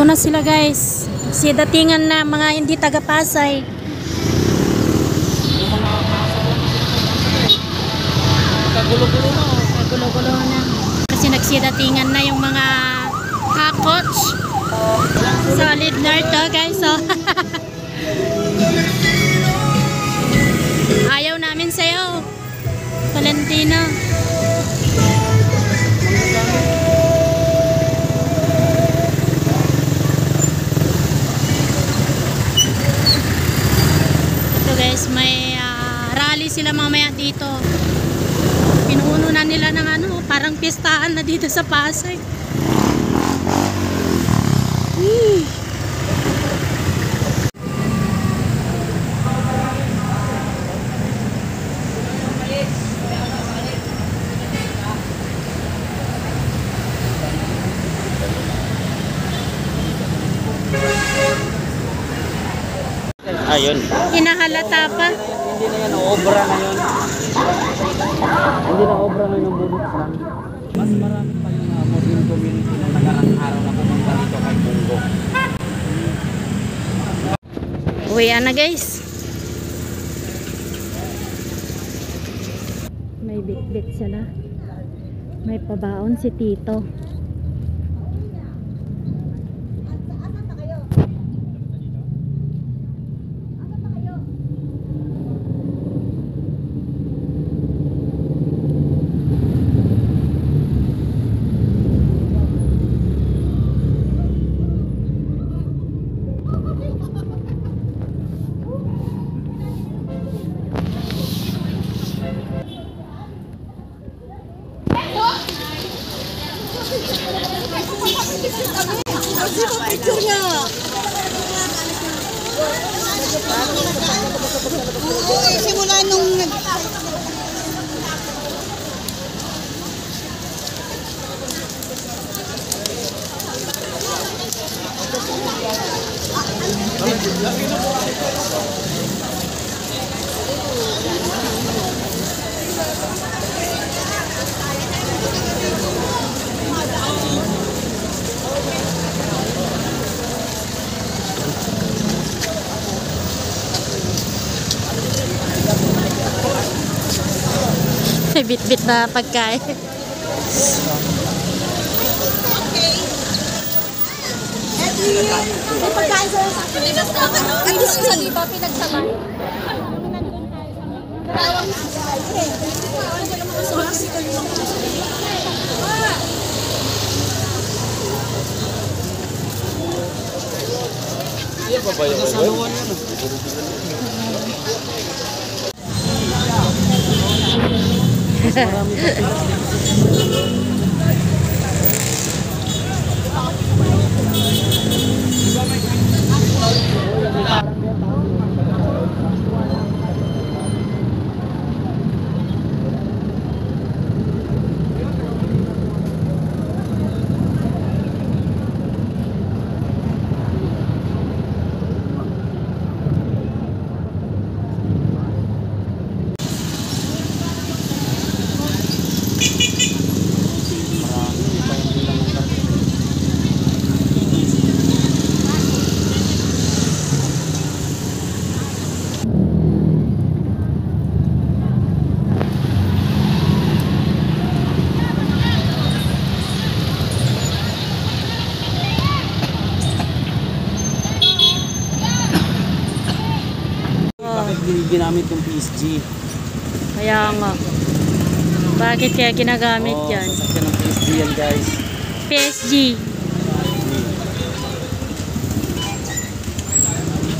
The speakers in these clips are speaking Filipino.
Ito na sila guys. Si datingan na mga hindi taga Pasay. Kagulo-gulo na. Kagulo-gulo na. Kasi nagsidatingan na yung mga ha-coach. Solid nerd to guys. So, ayaw namin sa'yo, Valentino. Ito guys, may rally sila mamaya dito. Pinuuno na nila ng ano, parang pistahan na dito sa Pasay. Ayun. Hinahalata pa. Hindi na yan, obra na yun. Hindi na obra na yun ang bunot lang. Mas marami pa yung Muslim community na nagarang araw na pumunta dito kay Bungo. Uwian na guys. May bit-bit sila. May pabaon si Tito. Picture niya. Oo, simula nung Bit-bit na pagkain. may pagkain sa at least sa liba pinagsabay. Iya pa ba yung saluan yan? Marami pa. Ginamit yung PSG. Kaya nga. Bakit kaya ginagamit yan? Sasakyan ng PSG yan guys. PSG.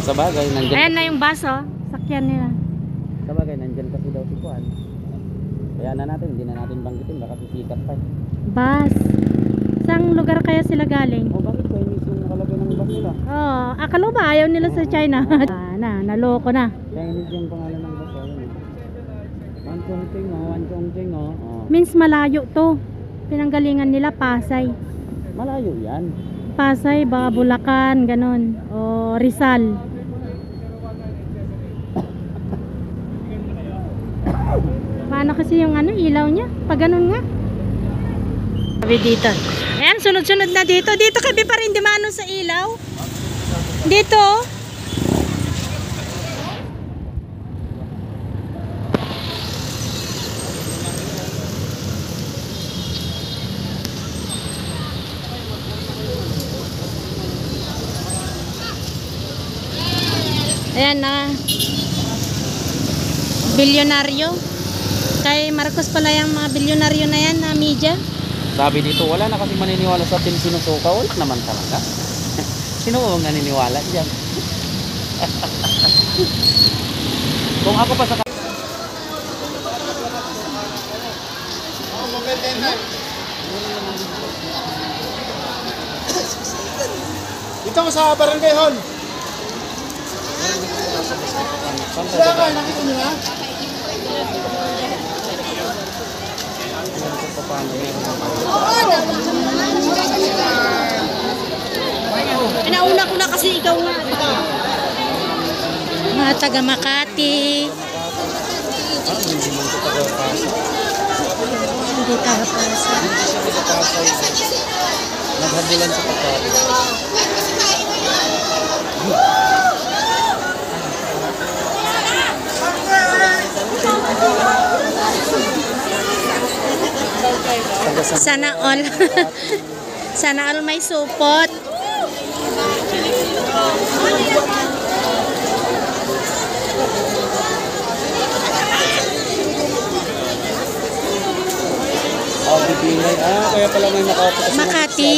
Sa bagay, nandyan. Ayan na yung bus oh. Sakyan nila. Sa bagay, nandyan kasi daw si Juan. Kaya na natin, hindi na natin banggitin. Baka sisikat pa. Bus. Saan lugar kaya sila galing? O bakit Chinese yung nakalagay ng bus nila? Oh, akala ba ayaw nila sa China? Naloko na. Chinese yung pangalan ng bus. Wanchongqing Wanchongqing Means malayo to. Pinanggalingan nila Pasay. Malayo yan. Pasay, baka Bulacan, ganon. O Rizal. Paano kasi yung ano, ilaw niya? Pag ganon nga. Sabi dito. Ayan, Ayan, sunod-sunod na dito. Dito kami pa rin dimano sa ilaw. Dito. Ayan na. Bilyonaryo. Kay Marcos pala yung mga bilyonaryo na yan na media. Sabi dito, wala na kasi maniniwala sa atin sinusuka. Wala naman talaga. Sino ang naniniwala dyan? Kung ako pa sa... Dito ko sa Barangay Hall. Kaya ka, nakita nyo na? Nauna ko na kasi ikaw nga. Mga taga Makati. Hindi taga Pasa. Naghabulan sa pagkain. Sana all. Sana all may support. Bibinay. Kaya pala may nakaupo sa Makati.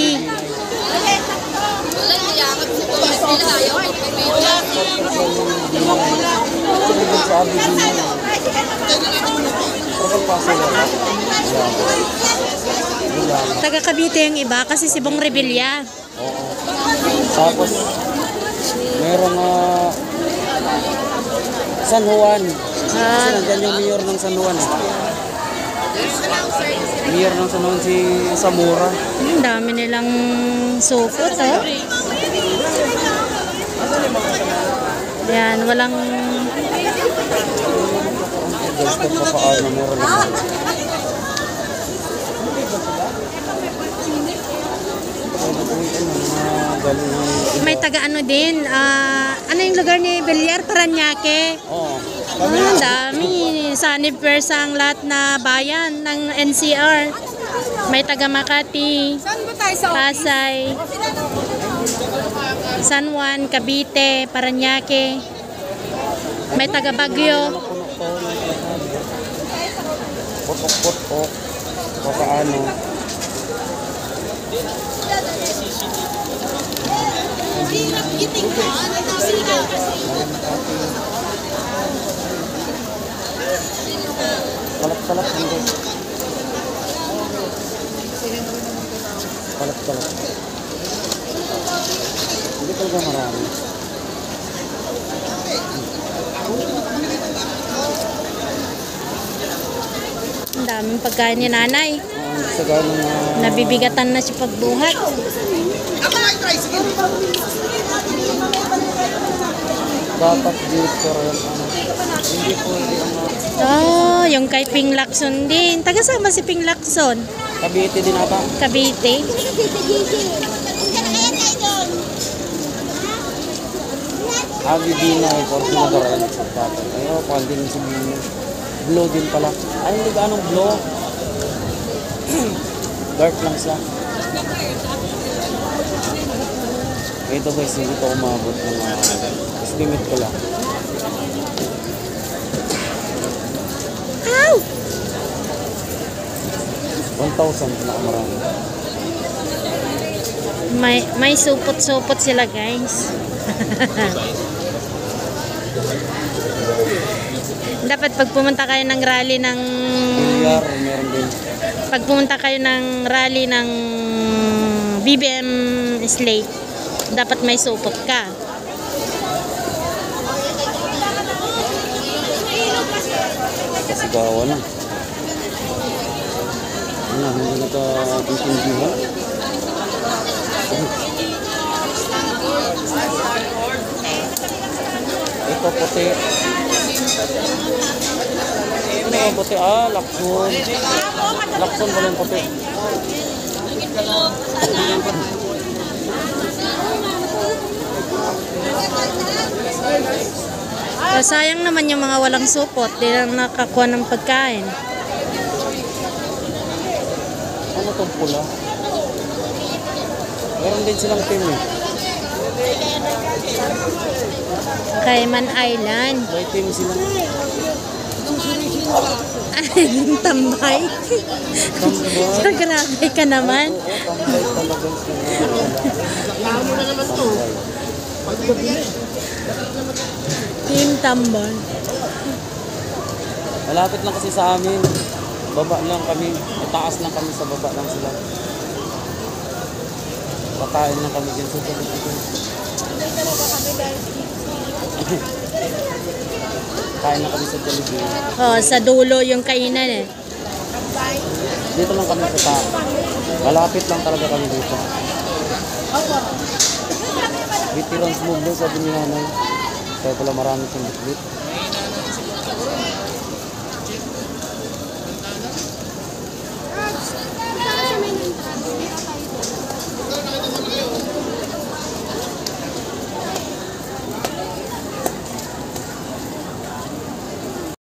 Taga Cavite yung iba kasi si Bong Revilla. Oo. Tapos merong San Juan. Kasi nandyan yung mayor ng San Juan. Mayor ng San Juan si Zamora. Ang dami nilang support, oh. Yan, walang... Gusto pa paano meron naman. May taga ano din, ano yung lugar ni Villar? Paranaque. Oo. Ang dami. Sa aniversang lahat na bayan ng NCR. May taga Makati, Pasay, San Juan, Cavite, Paranaque. May taga Baguio. Potok-potok. O paano. Kalap-kalap dito. Kalap-kalap. Hindi talaga marami. Ang daming pagkain ni nanay. Sa ganong Nabibigatan na siya pagbuhat. dapat dito rin hindi po Oh, yung kay Ping Lacson din. Taga saan ba si Ping Lacson? Cavite din ata. Cavite. Bibina ay por sino rin dapat. Ayo, pal din si Blow din pala. Ay, hindi ba anong blow? Dark lang siya. Ito guys, hindi ko umabot ng estimate ko lang. Ow! 1,000 na marami. May supot-supot sila, guys. Dapat pag pumunta kayo ng rally ng Bilyar, meron din. pag pumunta kayo ng rally ng BBM Slate, dapat may supot ka. Kasi gawa na. Ano, hindi na ka intindihan. Ito puti. Ano yung puti? Lakson. Lakson pala yung puti. Sayang naman yung mga walang supot. Di lang nakakuha ng pagkain. Ano itong pula? Meron din silang team eh. Cayman Island. May team sila. Ay, yung tambay. Grabe ka naman. Oo, tambay talaga sila. Kailangan mo na naman to. Paggabi na eh. Team tambay. Malapit lang kasi sa amin. Baba lang kami. Taas lang kami sa baba lang sila. Pakain lang kami dyan sa television. Kain na kami sa television. Oh, sa dulo yung kainan eh. Dito lang kami sa taas. Malapit lang talaga kami dito. Veterans move doon, sabi ni nanay. Kaya pala marami siyang bitbit.